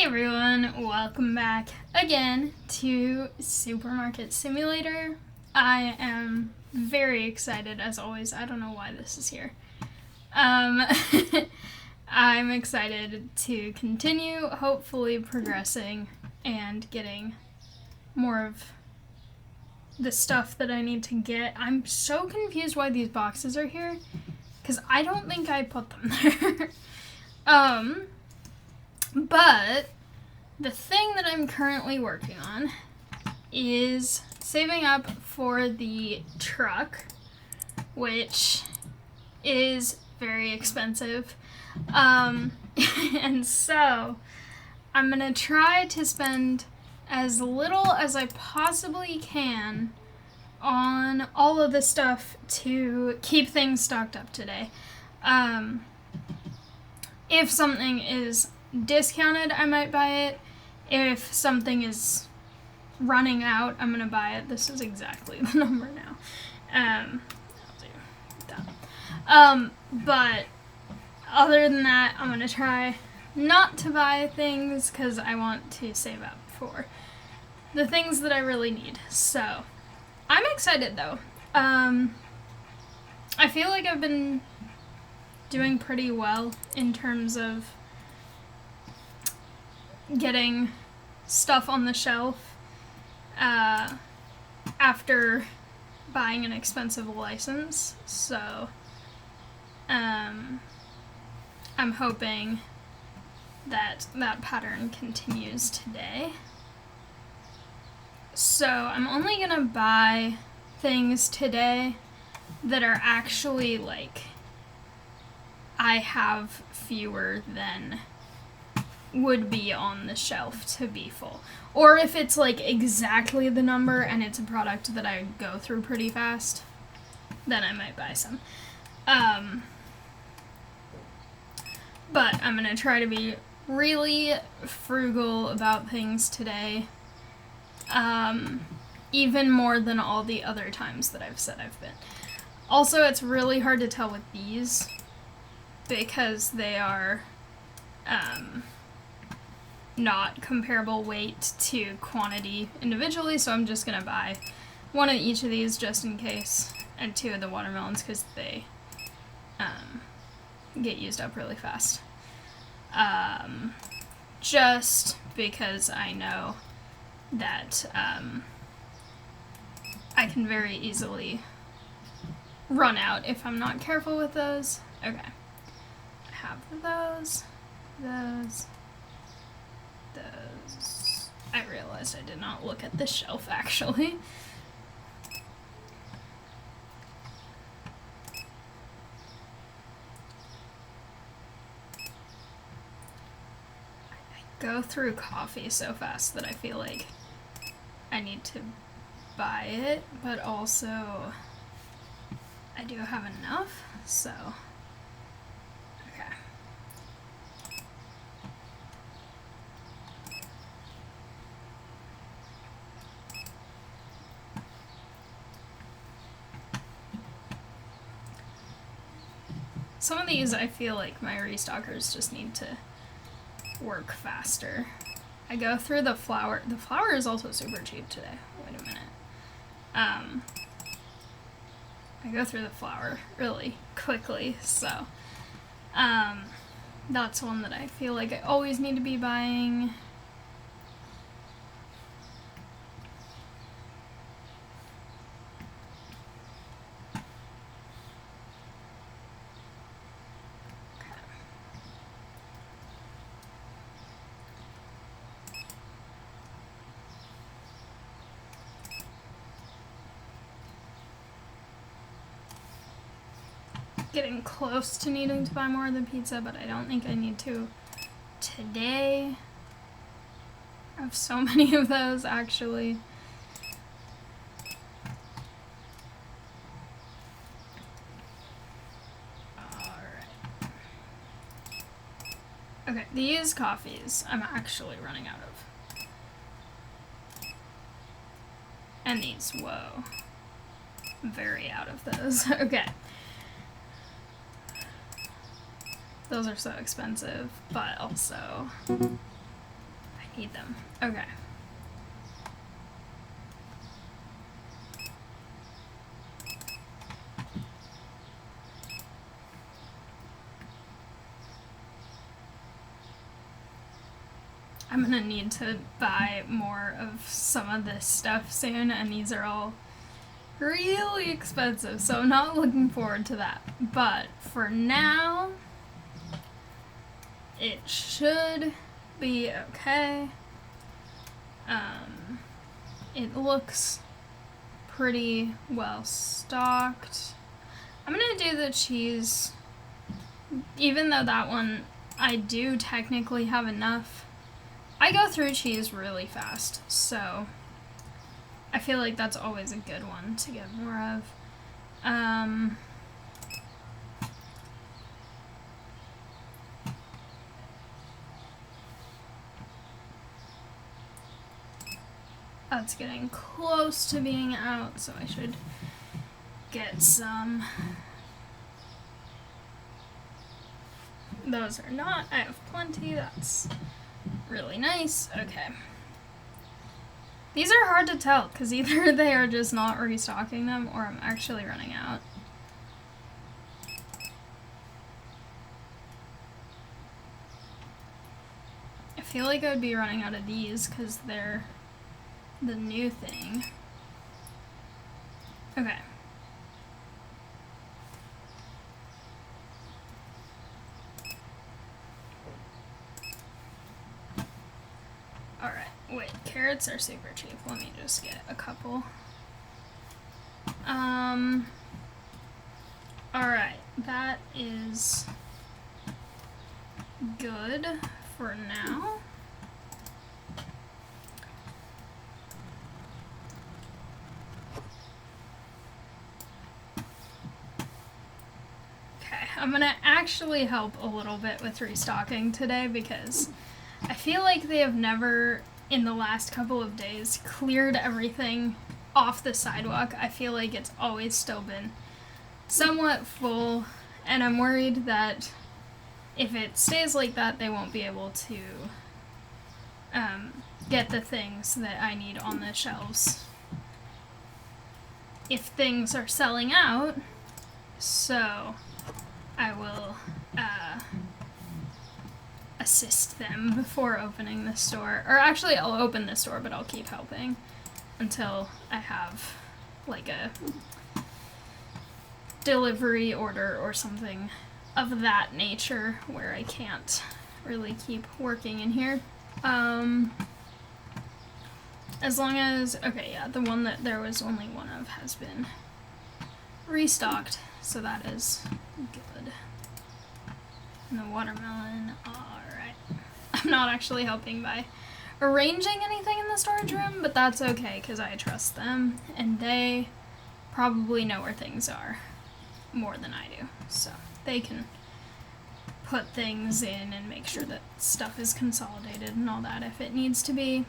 everyone, welcome back again to Supermarket Simulator. I am very excited as always. I don't know why this is here. I'm excited to continue, hopefully progressing and getting more of the stuff that I need to get. I'm so confused why these boxes are here, because I don't think I put them there. But the thing that I'm currently working on is saving up for the truck, which is very expensive. And so I'm gonna try to spend as little as I possibly can on all of the stuff to keep things stocked up today. If something is discounted, I might buy it. If something is running out, I'm gonna buy it. This is exactly the number now. I'll do that. But other than that, I'm gonna try not to buy things because I want to save up for the things that I really need. So I'm excited though. I feel like I've been doing pretty well in terms of getting stuff on the shelf after buying an expensive license. So I'm hoping that that pattern continues today. So I'm only gonna buy things today that are actually like I have fewer than would be on the shelf to be full. Or if it's like exactly the number and it's a product that I go through pretty fast, then I might buy some. But I'm gonna try to be really frugal about things today. Even more than all the other times that I've said I've been. Also, it's really hard to tell with these because they are not comparable weight to quantity individually, so I'm just gonna buy one of each of these just in case, and two of the watermelons because they get used up really fast. Just because I know that I can very easily run out if I'm not careful with those. Okay. I have those. I realized I did not look at the shelf, actually. I go through coffee so fast that I feel like I need to buy it, but also I do have enough, so okay. Some of these I feel like my restockers just need to work faster. I go through the flour. The flour is also super cheap today. Wait a minute. I go through the flour really quickly, so that's one that I feel like I always need to be buying. Getting close to needing to buy more of the pizza, but I don't think I need to today. I have so many of those, actually. Alright. Okay, these coffees I'm actually running out of. And these, whoa. I'm very out of those. Okay. Those are so expensive, but also Hate them. Okay. I'm gonna need to buy more of some of this stuff soon, and these are all really expensive, so I'm not looking forward to that. But for now, it should be okay. It looks pretty well stocked. I'm gonna do the cheese, even though that one I do technically have enough. I go through cheese really fast, so I feel like that's always a good one to get more of. Oh, it's getting close to being out, so I should get some. Those are not. I have plenty. That's really nice. Okay. These are hard to tell because either they are just not restocking them or I'm actually running out. I feel like I would be running out of these because they're the new thing. Okay. Alright, wait, carrots are super cheap. Let me just get a couple. Alright, that is good for now. I'm gonna actually help a little bit with restocking today because I feel like they have never, in the last couple of days, cleared everything off the sidewalk. I feel like it's always still been somewhat full, and I'm worried that if it stays like that, they won't be able to get the things that I need on the shelves if things are selling out. So I will assist them before opening the store. Or actually, I'll open the store, but I'll keep helping until I have like a delivery order or something of that nature where I can't really keep working in here. As long as, okay, yeah, the one that there was only one of has been restocked, so that is good. And the watermelon, alright. I'm not actually helping by arranging anything in the storage room, but that's okay, because I trust them, and they probably know where things are more than I do, so they can put things in and make sure that stuff is consolidated and all that if it needs to be.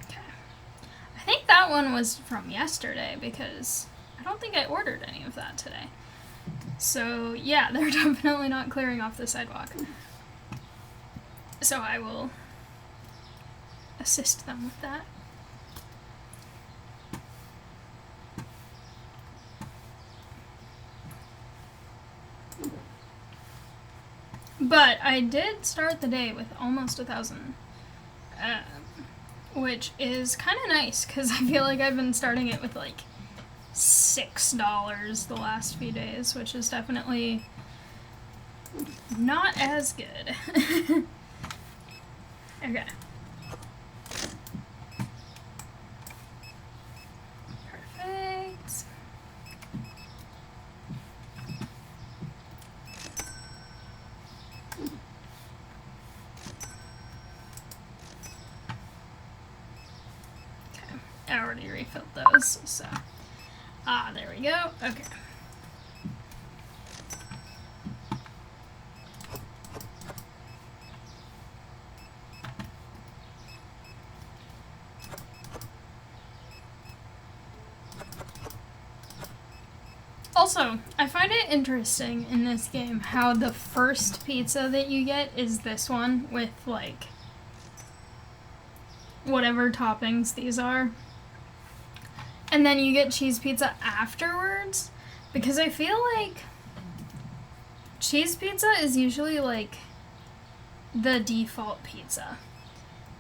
Okay. I think that one was from yesterday because I don't think I ordered any of that today. So yeah, they're definitely not clearing off the sidewalk. So I will assist them with that. But I did start the day with almost 1,000, which is kind of nice because I feel like I've been starting it with like $6 the last few days, which is definitely not as good. Okay. Perfect. Okay, I already refilled those, so. Ah, there we go. Okay. Also, I find it interesting in this game how the first pizza that you get is this one with, like, whatever toppings these are. And then you get cheese pizza afterwards, because I feel like cheese pizza is usually, like, the default pizza.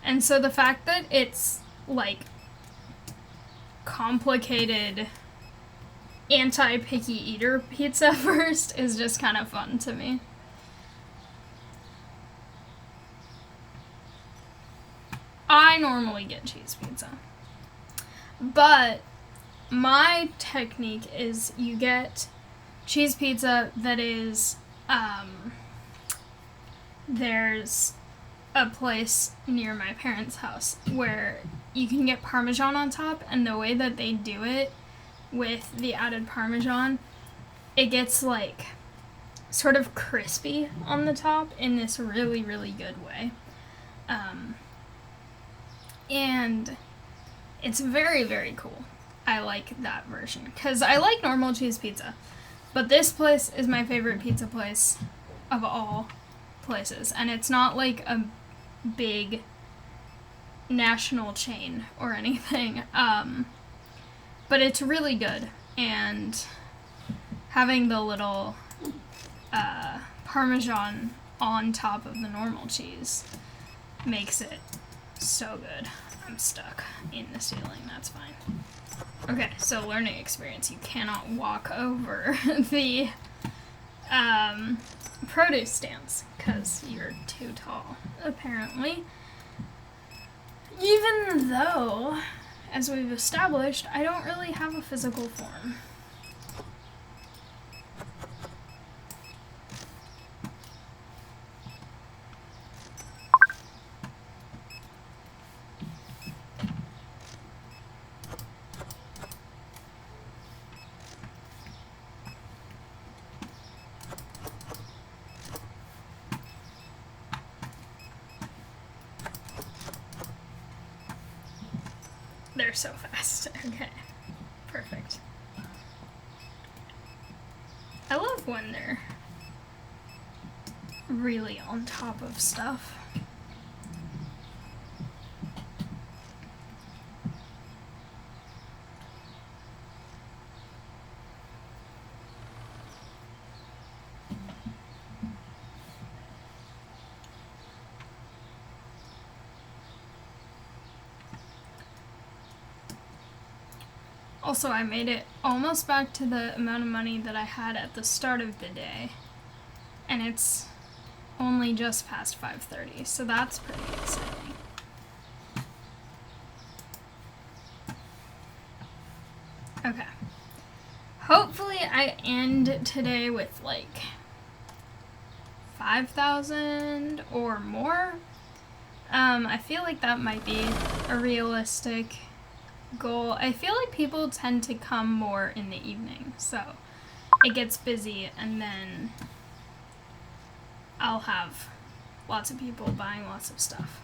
And so the fact that it's, like, complicated anti-picky eater pizza first is just kind of fun to me. I normally get cheese pizza, but my technique is you get cheese pizza that is, there's a place near my parents' house where you can get Parmesan on top, and the way that they do it with the added Parmesan, it gets, like, sort of crispy on the top in this really, really good way. And it's very, very cool. I like that version, because I like normal cheese pizza, but this place is my favorite pizza place of all places, and it's not like a big national chain or anything, but it's really good, and having the little Parmesan on top of the normal cheese makes it so good. I'm stuck in the ceiling, that's fine. Okay, so learning experience. You cannot walk over the produce stands because you're too tall, apparently. Even though, as we've established, I don't really have a physical form. They're so fast. Okay. Perfect. I love when they're really on top of stuff. Also, I made it almost back to the amount of money that I had at the start of the day, and it's only just past 5:30, so that's pretty exciting. Okay. Hopefully I end today with like 5,000 or more. I feel like that might be a realistic goal. I feel like people tend to come more in the evening, so it gets busy, and then I'll have lots of people buying lots of stuff.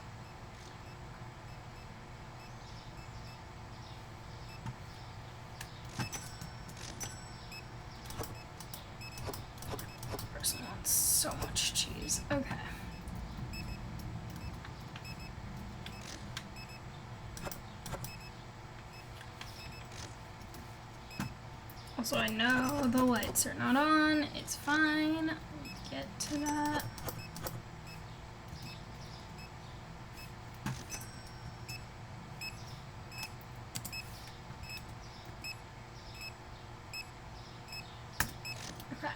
Person wants so much cheese. Okay. Also, I know the lights are not on. It's fine. I'll get to that. Okay.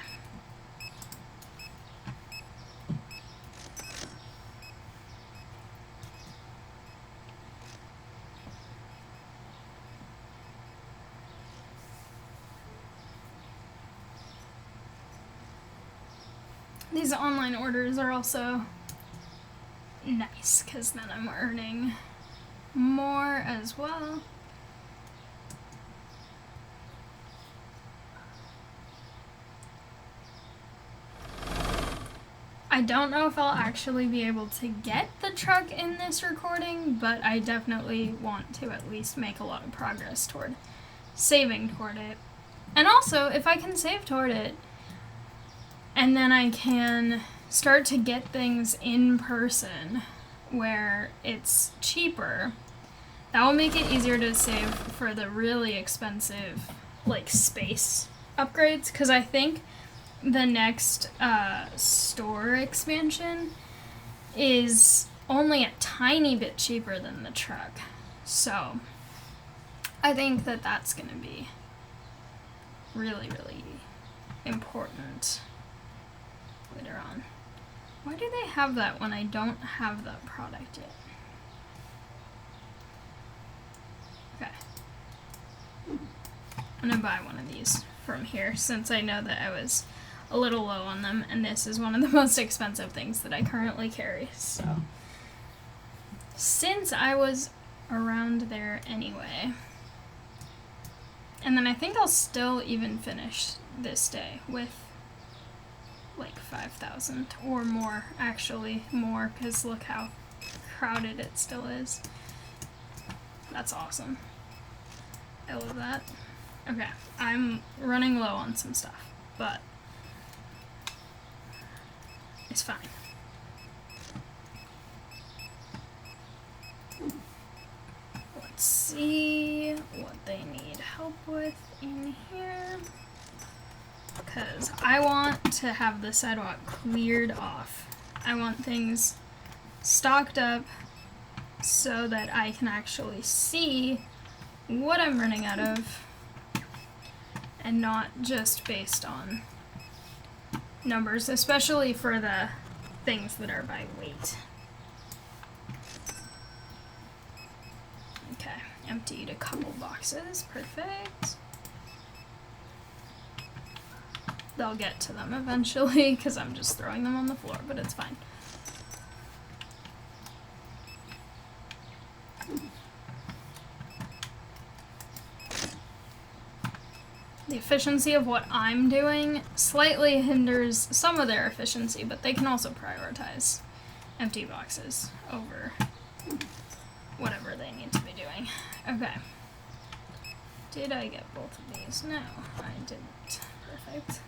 These online orders are also nice because then I'm earning more as well. I don't know if I'll actually be able to get the truck in this recording, but I definitely want to at least make a lot of progress toward saving toward it. And also, if I can save toward it, and then I can start to get things in person where it's cheaper, that will make it easier to save for the really expensive, like, space upgrades. Because I think the next store expansion is only a tiny bit cheaper than the truck. So I think that that's going to be really, really important later on. Why do they have that when I don't have that product yet? Okay. I'm gonna buy one of these from here since I know that I was a little low on them, and this is one of the most expensive things that I currently carry. So since I was around there anyway, and then I think I'll still even finish this day with like 5,000 or more, actually more, because look how crowded it still is. That's awesome. I love that. Okay, I'm running low on some stuff, but it's fine. Let's see what they need help with in here, because I want to have the sidewalk cleared off. I want things stocked up so that I can actually see what I'm running out of and not just based on numbers, especially for the things that are by weight. Okay, emptied a couple boxes, perfect. They'll get to them eventually because I'm just throwing them on the floor, but it's fine. The efficiency of what I'm doing slightly hinders some of their efficiency, but they can also prioritize empty boxes over whatever they need to be doing. Okay. Did I get both of these? No, I didn't. Perfect.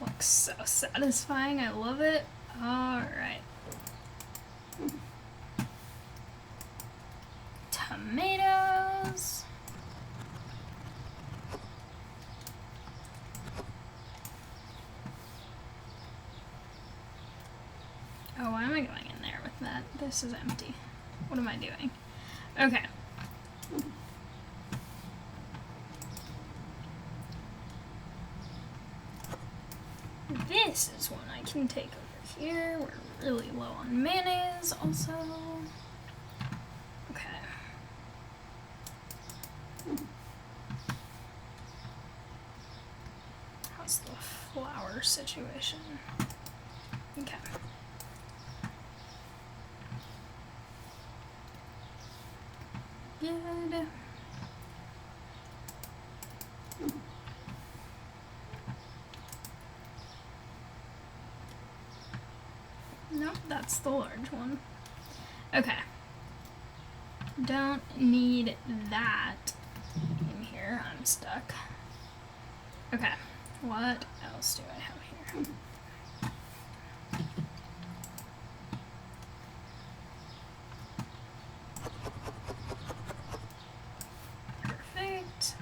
Looks so satisfying. I love it. All right. Tomatoes. Oh, why am I going in there with that? This is empty. What am I doing? Okay. This is one I can take over here. We're really low on mayonnaise also. Okay. How's the flour situation? Okay. Good. Nope, that's the large one. Okay. Don't need that in here. I'm stuck. Okay. What else do I have here? Perfect.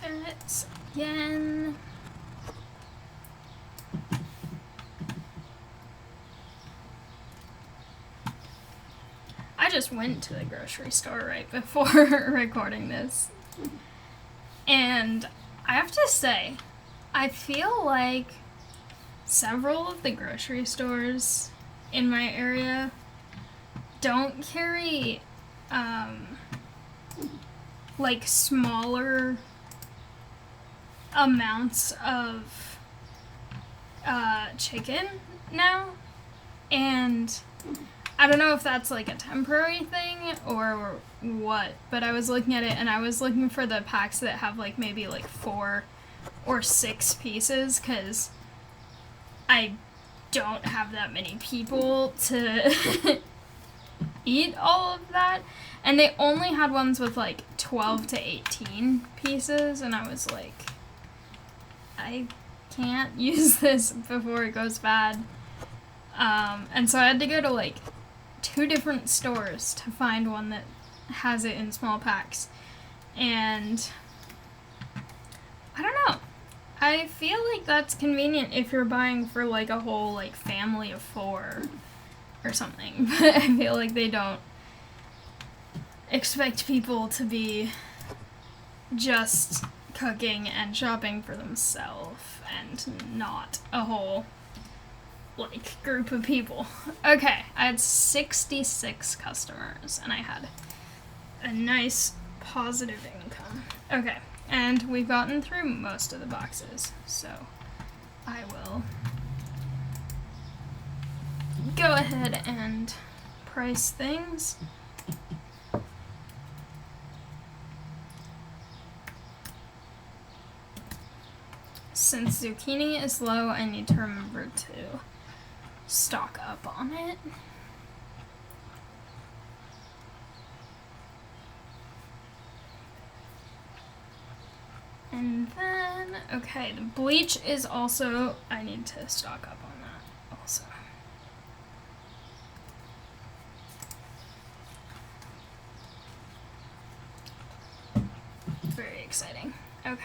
Carrots again. I just went to the grocery store right before recording this. And I have to say, I feel like several of the grocery stores in my area don't carry like smaller amounts of chicken now, and I don't know if that's like a temporary thing or what, but I was looking at it and I was looking for the packs that have like maybe like 4 or 6 pieces, because I don't have that many people to eat all of that, and they only had ones with like 12 to 18 pieces, and I was like, I can't use this before it goes bad. And so I had to go to like 2 different stores to find one that has it in small packs, and I don't know. I feel like that's convenient if you're buying for like a whole like family of 4 or something, but I feel like they don't expect people to be just cooking and shopping for themselves and not a whole like group of people. Okay, I had 66 customers and I had a nice positive income. Okay, and we've gotten through most of the boxes, so I will go ahead and price things. Since zucchini is low, I need to remember to stock up on it. And then, okay, the bleach is also, I need to stock up on that also. Very exciting. Okay.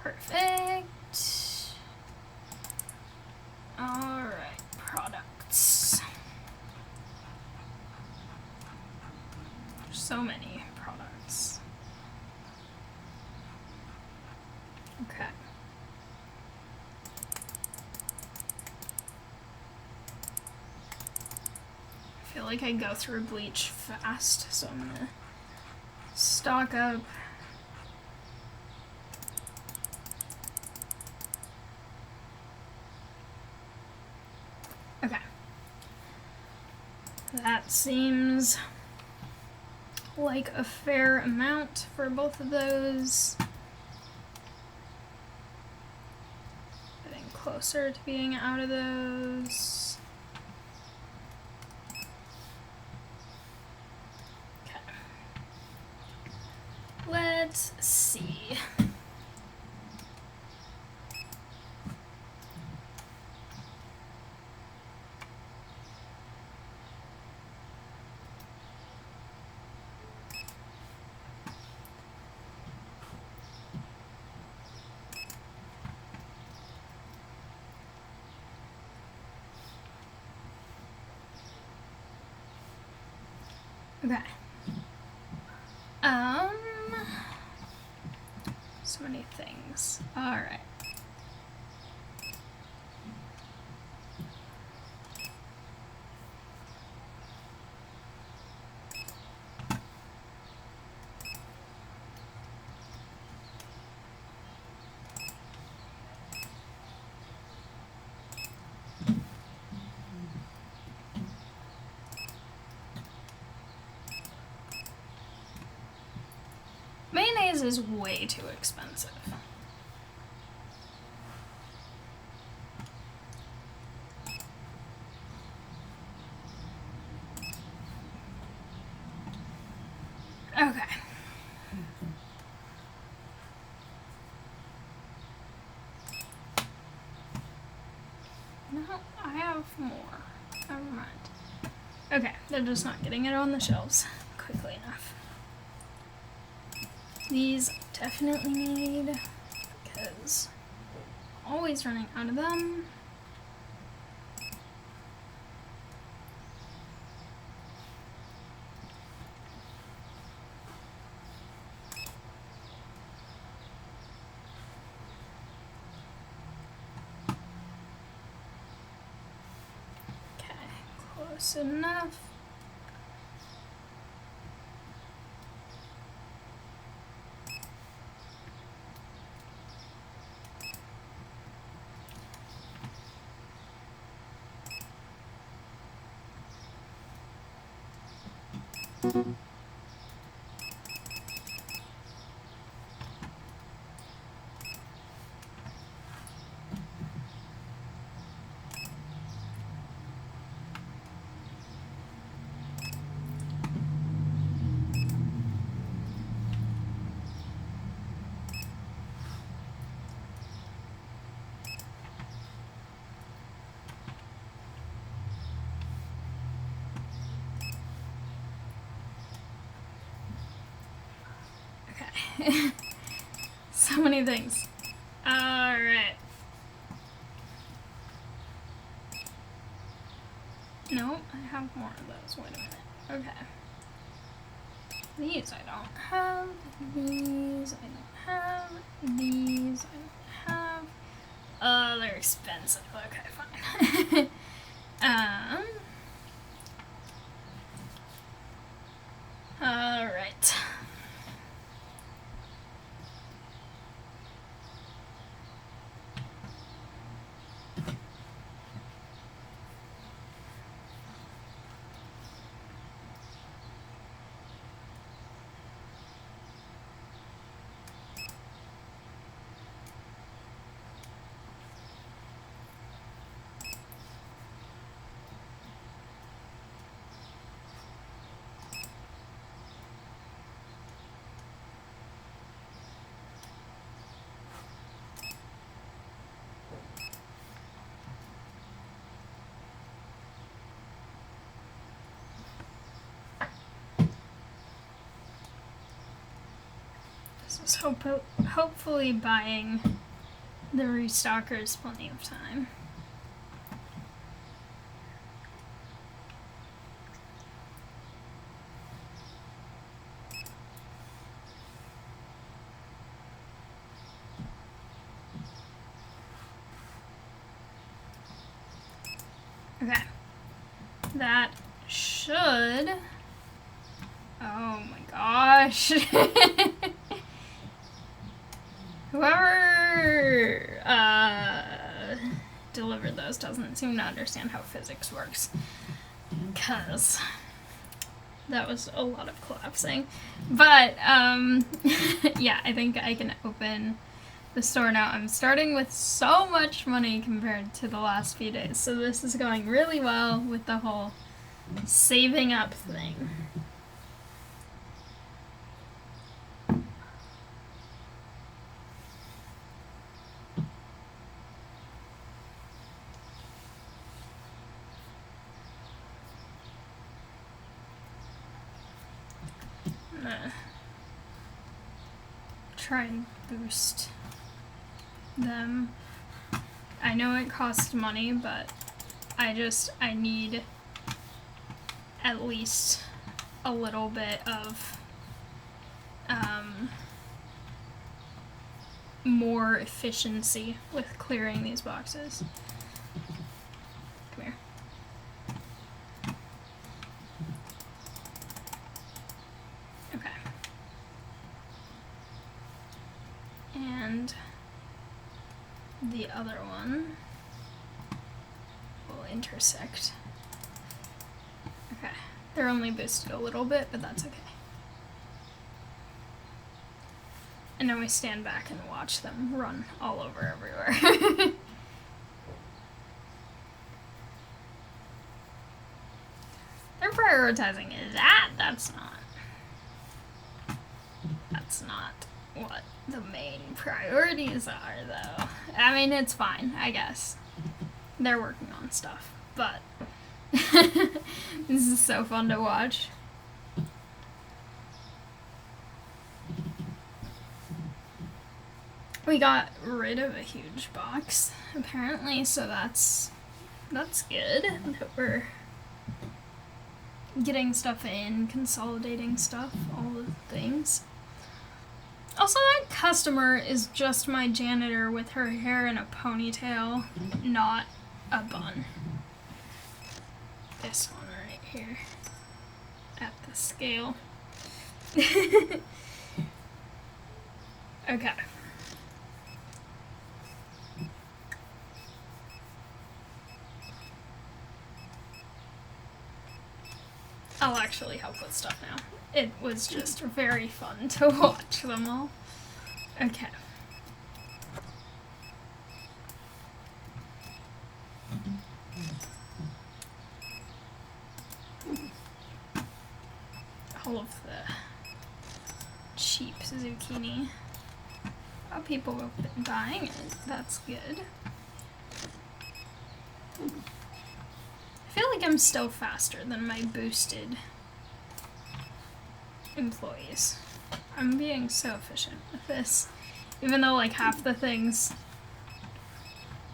Perfect. Alright, products. So many products. Okay. I feel like I go through bleach fast, so I'm gonna stock up. Okay. That seems like a fair amount for both of those. Getting closer to being out of those. Okay. Let's see. Okay. So many things. All right. Mayonnaise is way too expensive. Okay. No, I have more. Never mind. Okay, they're just not getting it on the shelves quickly enough. These definitely need, because I'm always running out of them. close enough. So many things. Alright. No, I have more of those. Wait a minute. Okay. These I don't have. These I don't have. These I don't have. Oh, they're expensive. Okay, fine. Alright. This was hopefully buying the restockers plenty of time. Okay. That should... Oh my gosh. Whoever delivered those doesn't seem to understand how physics works. Because that was a lot of collapsing. But, yeah, I think I can open the store now. I'm starting with so much money compared to the last few days. So this is going really well with the whole saving up thing. Try and boost them. I know it costs money, but I need at least a little bit of more efficiency with clearing these boxes. Come here. Okay. And the other one will intersect. Okay. They're only boosted a little bit, but that's okay. And then we stand back and watch them run all over everywhere. They're prioritizing that. That's not what the main priorities are, though. I mean, it's fine, I guess. They're working on stuff, but this is so fun to watch. We got rid of a huge box, apparently, so that's good that we're getting stuff in, consolidating stuff, all the things. Also, that customer is just my janitor with her hair in a ponytail, not a bun. This one. here at the scale. Okay. I'll actually help with stuff now. It was just very fun to watch them all. Okay. All of the cheap zucchini. Oh, people have been buying it. That's good. I feel like I'm still faster than my boosted employees. I'm being so efficient with this. Even though like half the things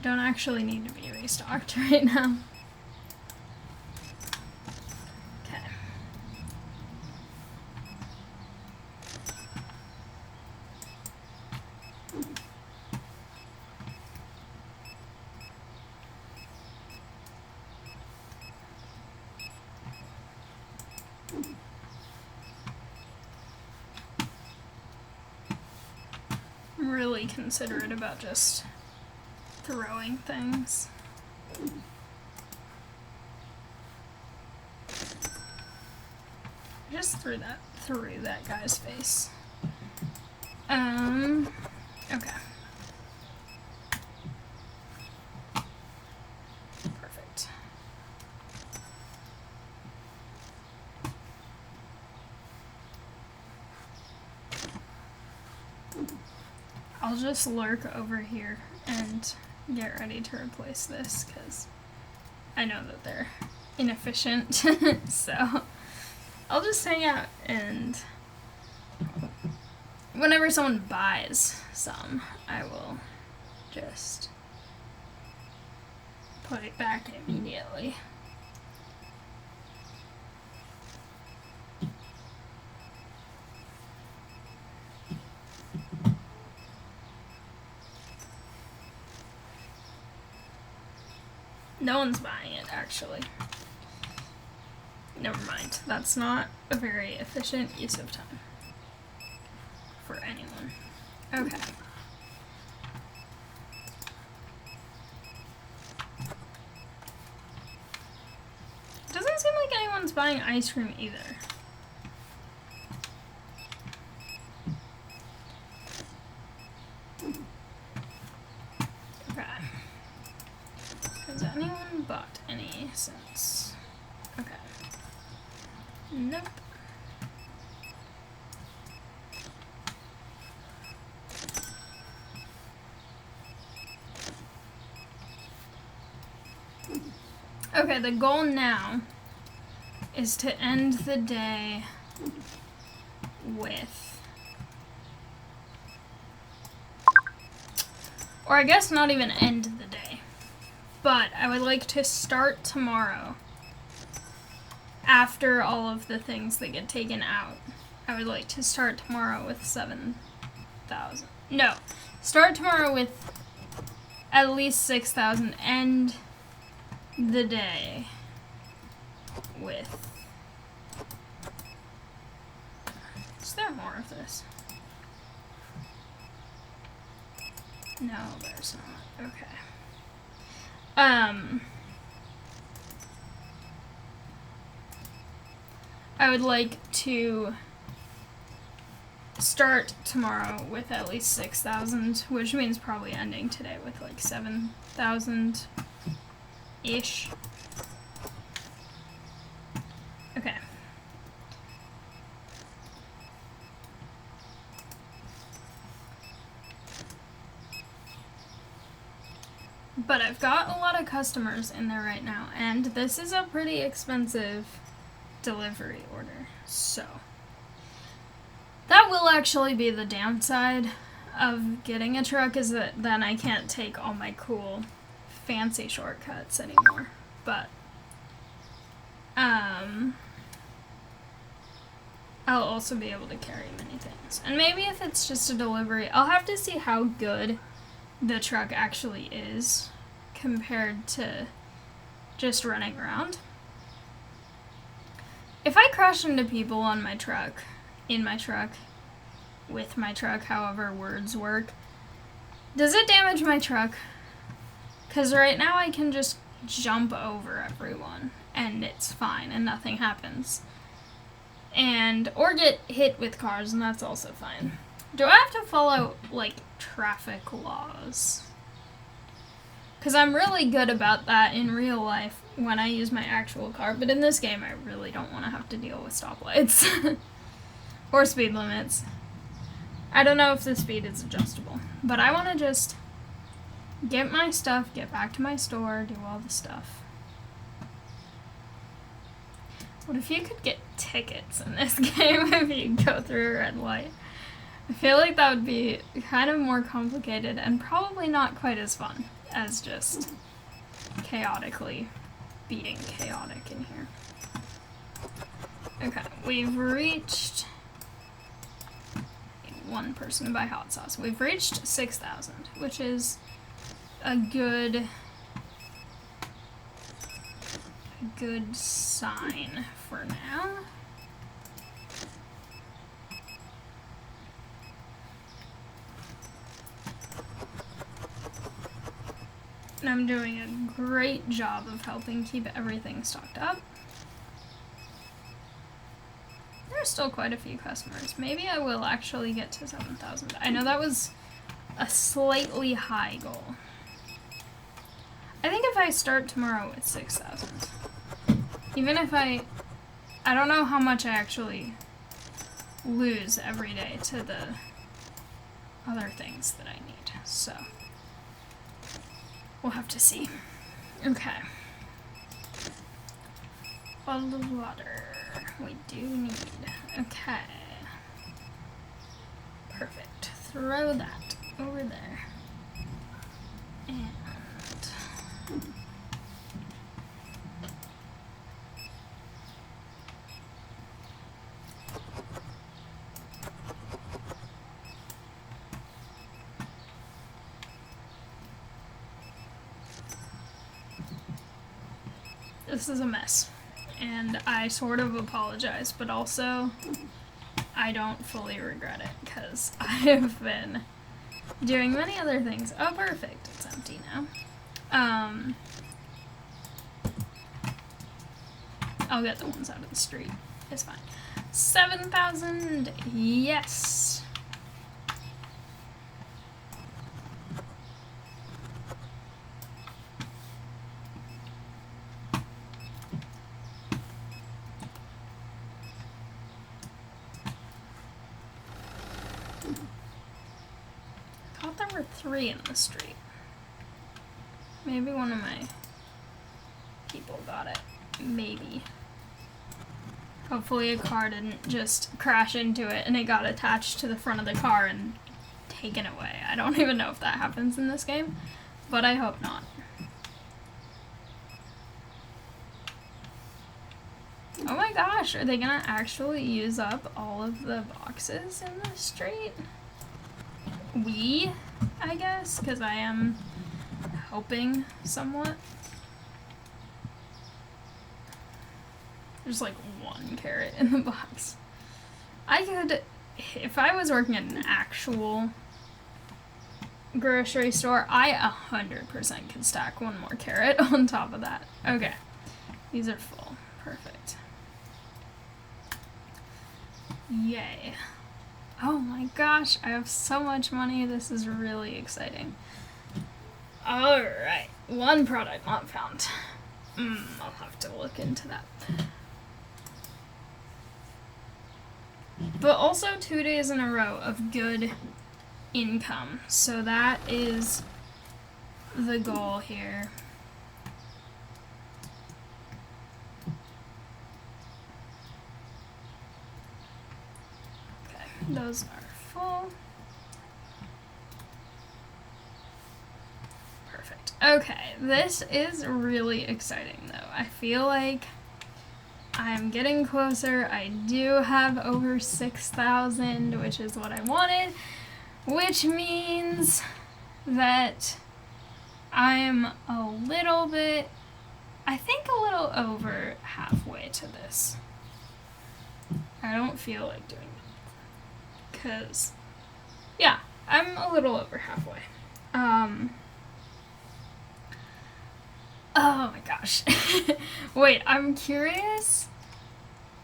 don't actually need to be restocked right now. Okay. I'm really considerate about just throwing things. I just threw that through that guy's face. Okay. Perfect. I'll just lurk over here and get ready to replace this because I know that they're inefficient. So I'll just hang out, and whenever someone buys some, I will just put it back immediately. No one's buying it, actually. Never mind. That's not a very efficient use of time for anyone. Okay. Doesn't seem like anyone's buying ice cream either. Okay. Has anyone bought any since? Okay. Nope. Okay, the goal now is to end the day with, or I guess not even end the day, but I would like to start tomorrow after all of the things that get taken out. I would like to start tomorrow with 7,000. No, start tomorrow with at least 6,000. End the day with... Is there more of this? No, there's not. Okay. I would like to start tomorrow with at least 6,000, which means probably ending today with like 7,000-ish. Okay. But I've got a lot of customers in there right now, and this is a pretty expensive delivery order, so that will actually be the downside of getting a truck, is that then I can't take all my cool fancy shortcuts anymore. But I'll also be able to carry many things, and maybe if it's just a delivery, I'll have to see how good the truck actually is compared to just running around. if I crash into people on my truck, in my truck, with my truck, however words work, does it damage my truck? Because right now I can just jump over everyone and it's fine and nothing happens. Or get hit with cars and that's also fine. Do I have to follow, like, traffic laws? Because I'm really good about that in real life when I use my actual car, but in this game I really don't want to have to deal with stoplights. Or speed limits. I don't know if the speed is adjustable, but I want to just get my stuff, get back to my store, do all the stuff. What if you could get tickets in this game if you go through a red light? I feel like that would be kind of more complicated and probably not quite as fun as just chaotically being chaotic in here. Okay, we've reached... One person to buy hot sauce. We've reached 6,000, which is a good sign for now. And I'm doing a great job of helping keep everything stocked up. There's still quite a few customers. Maybe I will actually get to 7,000. I know that was a slightly high goal. I think if I start tomorrow with 6,000, even if I don't know how much I actually lose every day to the other things that I need, so we'll have to see. Okay. Bottle of water. We do need. Okay. Perfect. Throw that over there. And this is a mess. And I sort of apologize, but also I don't fully regret it because I have been doing many other things. Oh, perfect. It's empty now. I'll get the ones out of the street. It's fine. 7,000. Yes. There were 3 in the street. Maybe one of my people got it. Maybe. Hopefully a car didn't just crash into it and it got attached to the front of the car and taken away. I don't even know if that happens in this game, but I hope not. Oh my gosh, are they gonna actually use up all of the boxes in the street? I guess, because I am hoping somewhat. There's like 1 carrot in the box. I could, if I was working at an actual grocery store, I 100% could stack 1 more carrot on top of that. Okay, these are full. Perfect. Yay. Oh my gosh, I have so much money. This is really exciting. Alright, 1 product not found. I'll have to look into that. But also 2 days in a row of good income. So that is the goal here. Those are full. Perfect. Okay, this is really exciting though. I feel like I'm getting closer. I do have over 6,000, which is what I wanted, which means that I'm a little bit, I think a little over halfway to this. I don't feel like doing it. Because, yeah, I'm a little over halfway. Oh my gosh. Wait, I'm curious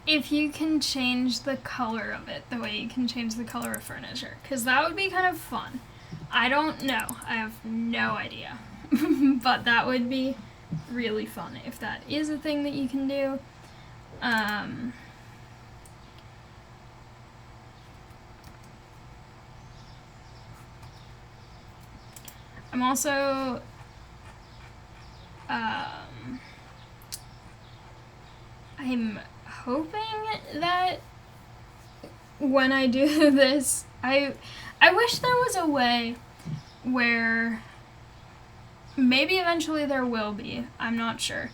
if you can change the color of it the way you can change the color of furniture. Because that would be kind of fun. I don't know. I have no idea. But that would be really fun if that is a thing that you can do. I'm also I'm hoping that when I do this, I wish there was a way where maybe eventually there will be. I'm not sure.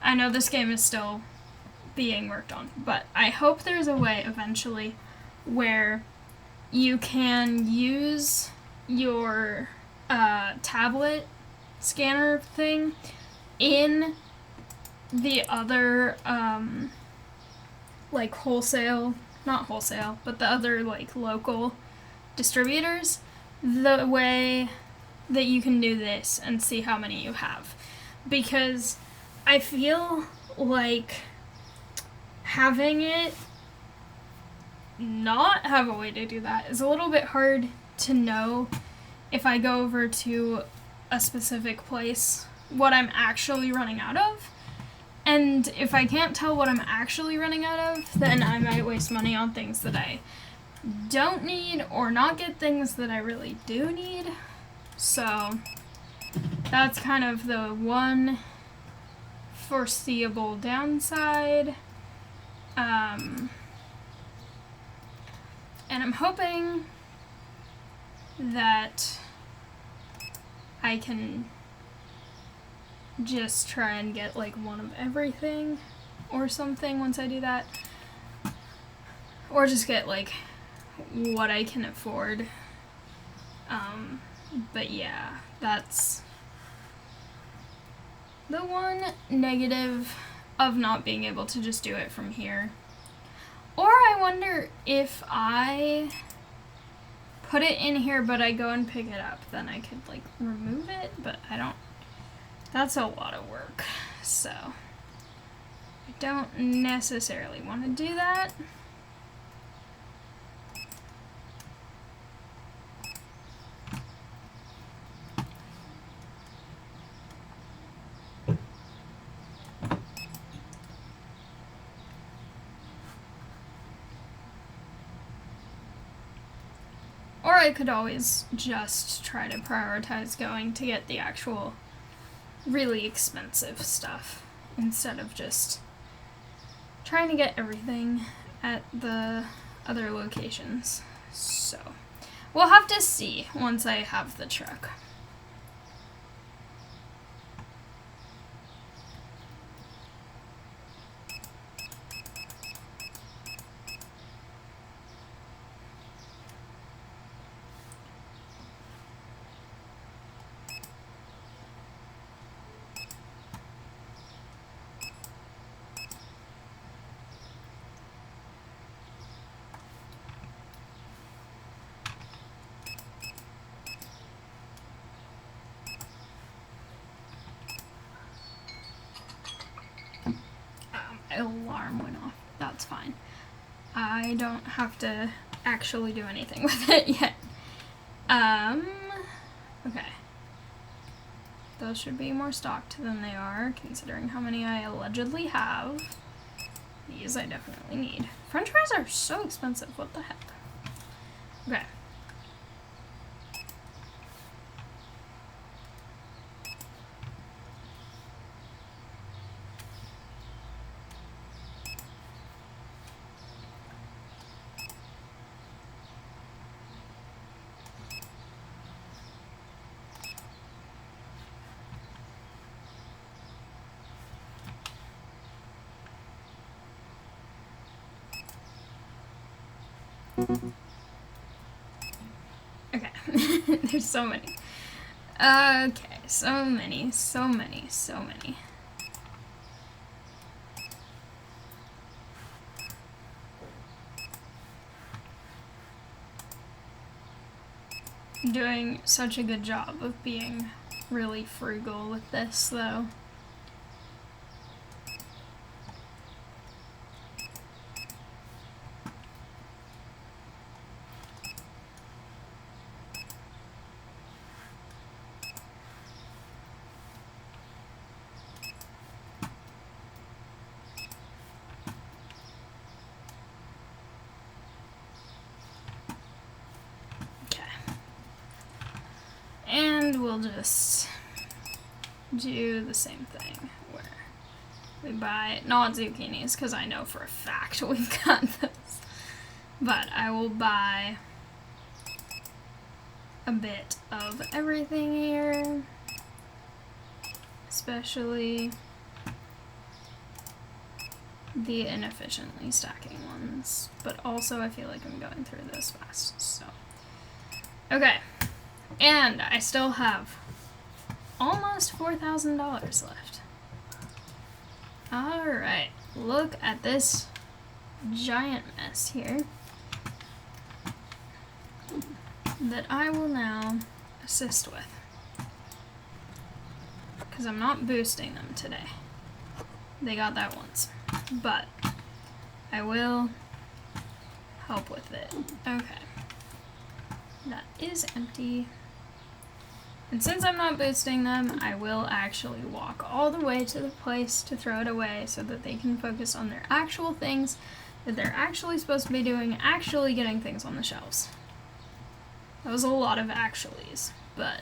I know this game is still being worked on, but I hope there's a way eventually where you can use your tablet scanner thing in the other like wholesale, not wholesale, but the other like local distributors, the way that you can do this and see how many you have. Because I feel like having it not have a way to do that is a little bit hard to know if I go over to a specific place what I'm actually running out of. And if I can't tell what I'm actually running out of, then I might waste money on things that I don't need or not get things that I really do need. So that's kind of the one foreseeable downside. And I'm hoping that I can just try and get like one of everything or something once I do that. Or just get like what I can afford. But yeah, that's the one negative of not being able to just do it from here. Or I wonder if I put it in here but I go and pick it up, then I could like remove it, but I don't. That's a lot of work, so I don't necessarily want to do that. Or I could always just try to prioritize going to get the actual really expensive stuff instead of just trying to get everything at the other locations. So we'll have to see once I have the truck. My alarm went off. That's fine. I don't have to actually do anything with it yet. Okay. Those should be more stocked than they are, considering how many I allegedly have. These I definitely need. French fries are so expensive. What the heck? Okay. Okay. There's so many. Okay, so many. doing such a good job of being really frugal with this, though. And we'll just do the same thing where we buy, not zucchinis, because I know for a fact we've got those, but I will buy a bit of everything here, especially the inefficiently stacking ones, but also I feel like I'm going through this fast, so. Okay. And I still have almost $4,000 left. Alright, look at this giant mess here that I will now assist with. Because I'm not boosting them today. They got that once. But I will help with it. Okay. That is empty. And since I'm not boosting them, I will actually walk all the way to the place to throw it away so that they can focus on their actual things that they're actually supposed to be doing, actually getting things on the shelves. That was a lot of actuallys, but